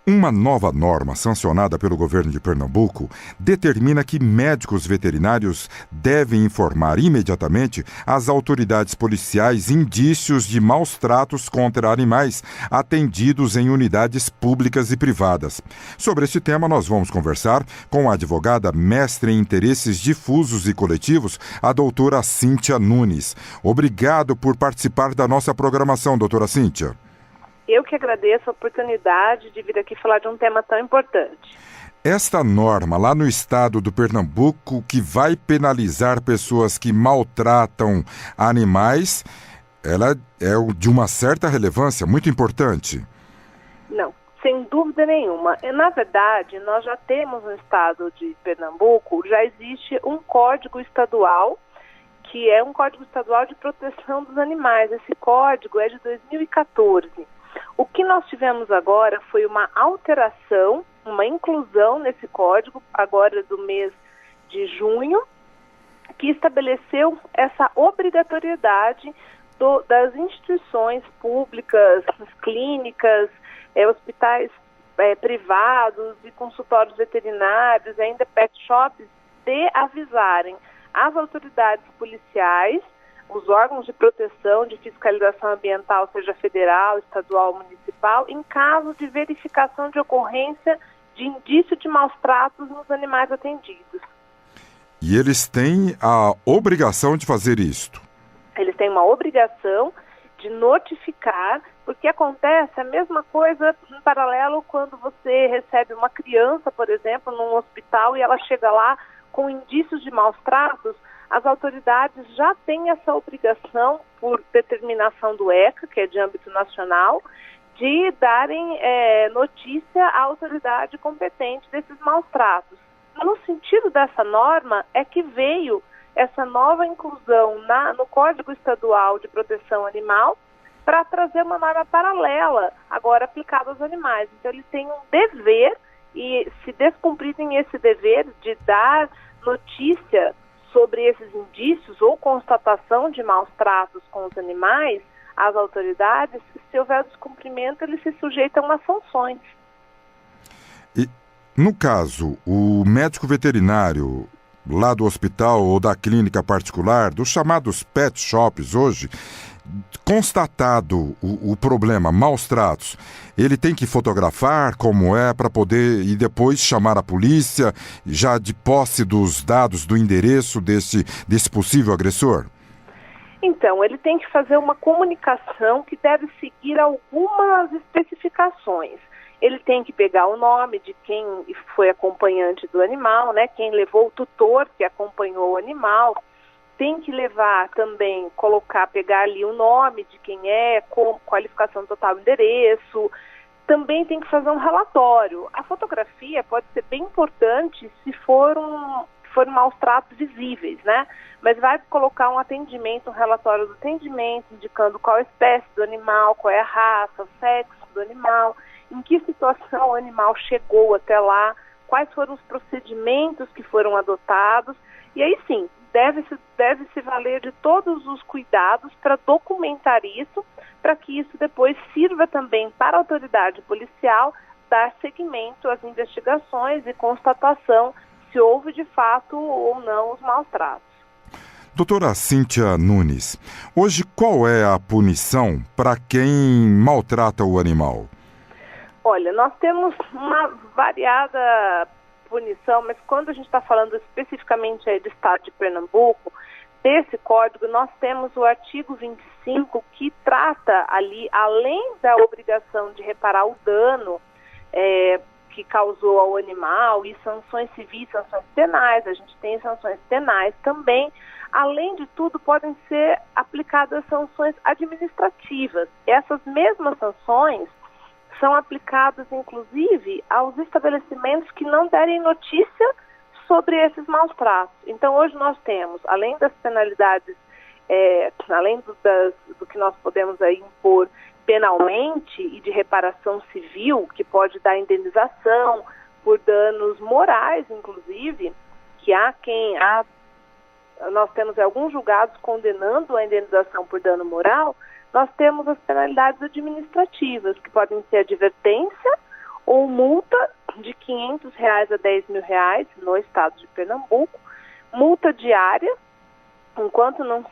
Uma nova norma sancionada pelo governo de Pernambuco determina que médicos veterinários devem informar imediatamente às autoridades policiais indícios de maus tratos contra animais atendidos em unidades públicas e privadas. Sobre esse tema, nós vamos conversar com a advogada mestre em interesses difusos e coletivos, a doutora Cíntia Nunes. Obrigado por participar da nossa programação, doutora Cíntia. Eu que agradeço a oportunidade de vir aqui falar de um tema tão importante. Esta norma lá no estado do Pernambuco, que vai penalizar pessoas que maltratam animais, ela é de uma certa relevância, muito importante. Não, sem dúvida nenhuma. Na verdade, nós já temos no estado de Pernambuco, já existe um código estadual, que é um código estadual de proteção dos animais. Esse código é de 2014. O que nós tivemos agora foi uma alteração, uma inclusão nesse código, agora do mês de junho, que estabeleceu essa obrigatoriedade das instituições públicas, clínicas, hospitais privados e consultórios veterinários, ainda pet shops, de avisarem as autoridades policiais, os órgãos de proteção, de fiscalização ambiental, seja federal, estadual, municipal, em caso de verificação de ocorrência de indício de maus tratos nos animais atendidos. E eles têm a obrigação de fazer isto? Eles têm uma obrigação de notificar, porque acontece a mesma coisa em paralelo quando você recebe uma criança, por exemplo, num hospital e ela chega lá com indícios de maus tratos. As autoridades já têm essa obrigação, por determinação do ECA, que é de âmbito nacional, de darem notícia à autoridade competente desses maus tratos. No sentido dessa norma é que veio essa nova inclusão no Código Estadual de Proteção Animal para trazer uma norma paralela, agora aplicada aos animais. Então, eles têm um dever, e se descumprirem esse dever de dar notícia sobre esses indícios ou constatação de maus tratos com os animais, as autoridades, se houver descumprimento, eles se sujeitam a sanções. E, no caso, o médico veterinário lá do hospital ou da clínica particular, dos chamados pet shops hoje, constatado o problema, maus tratos, ele tem que fotografar como é para poder e depois chamar a polícia, já de posse dos dados do endereço desse possível agressor? Então, ele tem que fazer uma comunicação que deve seguir algumas especificações. Ele tem que pegar o nome de quem foi acompanhante do animal, né? Quem levou o tutor que acompanhou o animal. Tem que levar também, pegar ali o nome de quem é, com qualificação total do endereço. Também tem que fazer um relatório. A fotografia pode ser bem importante se forem maus tratos visíveis, né? Mas vai colocar um atendimento, um relatório do atendimento, indicando qual a espécie do animal, qual é a raça, o sexo do animal, em que situação o animal chegou até lá, quais foram os procedimentos que foram adotados, e aí sim, deve-se valer de todos os cuidados para documentar isso, para que isso depois sirva também para a autoridade policial dar seguimento às investigações e constatação se houve de fato ou não os maus tratos. Doutora Cíntia Nunes, hoje qual é a punição para quem maltrata o animal? Olha, nós temos uma variada punição, mas quando a gente está falando especificamente aí do estado de Pernambuco, desse código, nós temos o artigo 25 que trata ali, além da obrigação de reparar o dano que causou ao animal, e sanções civis, sanções penais, a gente tem sanções penais também. Além de tudo, podem ser aplicadas sanções administrativas. Essas mesmas sanções são aplicadas, inclusive, aos estabelecimentos que não derem notícia sobre esses maus tratos. Então, hoje nós temos, além das penalidades, além do que nós podemos aí impor penalmente e de reparação civil, que pode dar indenização por danos morais, inclusive, que nós temos alguns julgados condenando a indenização por dano moral, nós temos as penalidades administrativas, que podem ser advertência ou multa de R$ 500 a R$ 10.000 no estado de Pernambuco, multa diária, enquanto não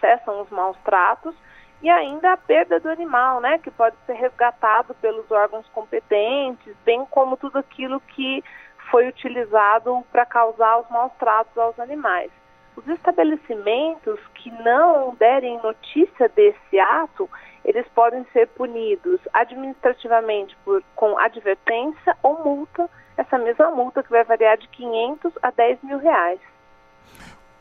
cessam os maus tratos, e ainda a perda do animal, né, que pode ser resgatado pelos órgãos competentes, bem como tudo aquilo que foi utilizado para causar os maus tratos aos animais. Os estabelecimentos que não derem notícia desse ato, eles podem ser punidos administrativamente com advertência ou multa, essa mesma multa que vai variar de R$ 500 a R$ 10.000.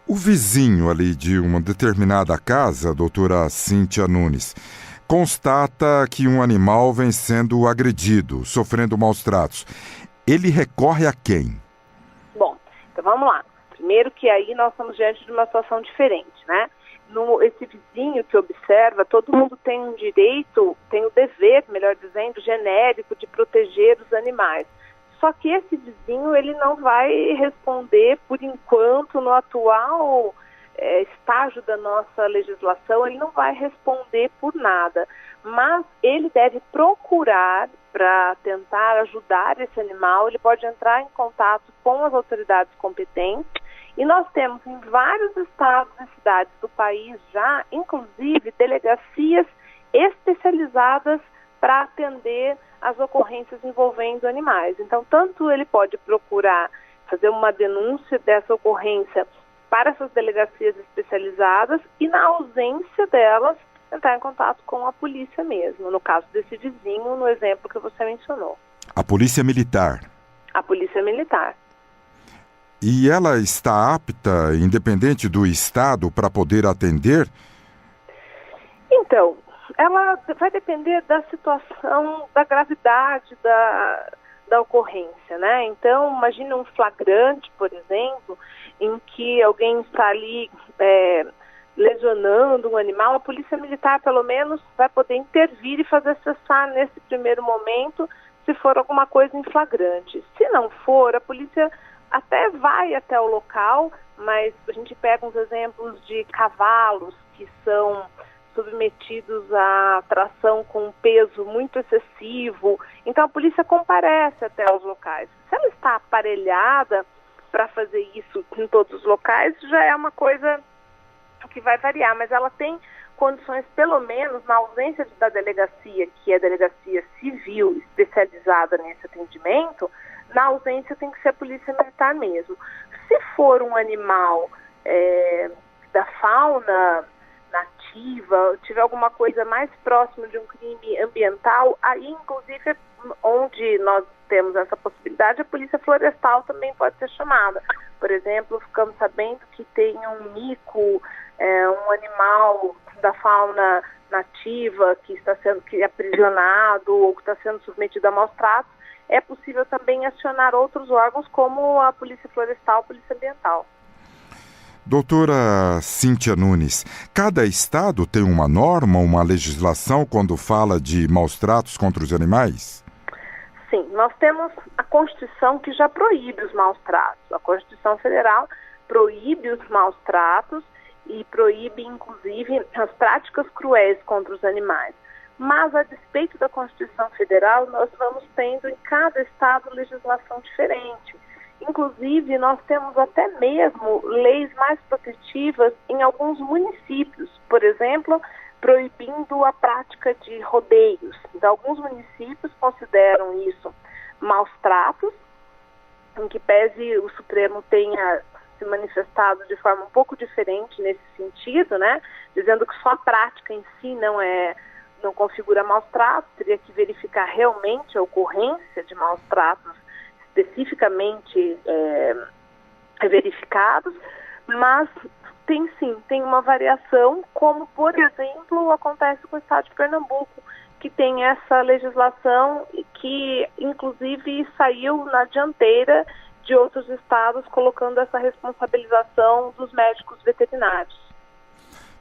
O vizinho ali de uma determinada casa, doutora Cíntia Nunes, constata que um animal vem sendo agredido, sofrendo maus tratos. Ele recorre a quem? Bom, então vamos lá. Primeiro que aí nós estamos diante de uma situação diferente, né? Esse vizinho que observa, todo mundo tem um direito, tem o dever, melhor dizendo, genérico de proteger os animais. Só que esse vizinho, ele não vai responder, por enquanto, no atual estágio da nossa legislação, ele não vai responder por nada. Mas ele deve procurar, para tentar ajudar esse animal, ele pode entrar em contato com as autoridades competentes. E nós temos em vários estados e cidades do país já, inclusive, delegacias especializadas para atender as ocorrências envolvendo animais. Então, tanto ele pode procurar fazer uma denúncia dessa ocorrência para essas delegacias especializadas e, na ausência delas, entrar em contato com a polícia mesmo, no caso desse vizinho, no exemplo que você mencionou. A Polícia Militar. A Polícia Militar. E ela está apta, independente do estado, para poder atender? Então, ela vai depender da situação, da gravidade da ocorrência, né? Então, imagine um flagrante, por exemplo, em que alguém está ali lesionando um animal, a Polícia Militar, pelo menos, vai poder intervir e fazer cessar nesse primeiro momento, se for alguma coisa em flagrante. Se não for, a polícia até vai até o local, mas a gente pega uns exemplos de cavalos que são submetidos a tração com um peso muito excessivo, então a polícia comparece até os locais. Se ela está aparelhada para fazer isso em todos os locais, já é uma coisa que vai variar, mas ela tem condições, pelo menos na ausência da delegacia, que é a delegacia civil especializada nesse atendimento, na ausência tem que ser a Polícia Militar mesmo. Se for um animal da fauna nativa, tiver alguma coisa mais próxima de um crime ambiental, aí inclusive onde nós temos essa possibilidade, a Polícia Florestal também pode ser chamada. Por exemplo, ficamos sabendo que tem um mico, um animal da fauna nativa que está sendo aprisionado ou que está sendo submetido a maus tratos, é possível também acionar outros órgãos como a Polícia Florestal, a Polícia Ambiental. Doutora Cíntia Nunes, cada estado tem uma norma, uma legislação quando fala de maus tratos contra os animais? Sim, nós temos a Constituição que já proíbe os maus tratos. A Constituição Federal proíbe os maus tratos e proíbe, inclusive, as práticas cruéis contra os animais. Mas, a despeito da Constituição Federal, nós vamos tendo em cada estado legislação diferente. Inclusive, nós temos até mesmo leis mais protetivas em alguns municípios. Por exemplo, proibindo a prática de rodeios. Então, alguns municípios consideram isso maus tratos, em que pese o Supremo tenha se manifestado de forma um pouco diferente nesse sentido, né? Dizendo que só a prática em si não configura maus tratos, teria que verificar realmente a ocorrência de maus tratos especificamente verificados, mas tem uma variação, como, por exemplo, acontece com o estado de Pernambuco, que tem essa legislação e que, inclusive, saiu na dianteira de outros estados, colocando essa responsabilização dos médicos veterinários.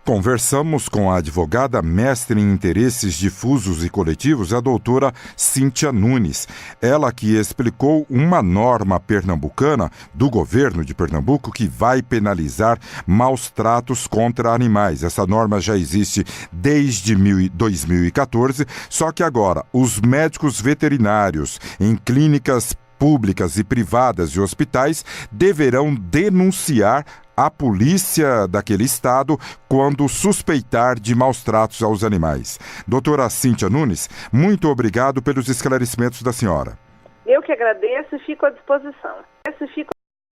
Conversamos com a advogada mestre em interesses difusos e coletivos, a doutora Cíntia Nunes. Ela que explicou uma norma pernambucana do governo de Pernambuco que vai penalizar maus tratos contra animais. Essa norma já existe desde 2014, só que agora os médicos veterinários em clínicas públicas e privadas e hospitais deverão denunciar a polícia daquele estado quando suspeitar de maus tratos aos animais. Doutora Cíntia Nunes, muito obrigado pelos esclarecimentos da senhora. Eu que agradeço e fico à disposição.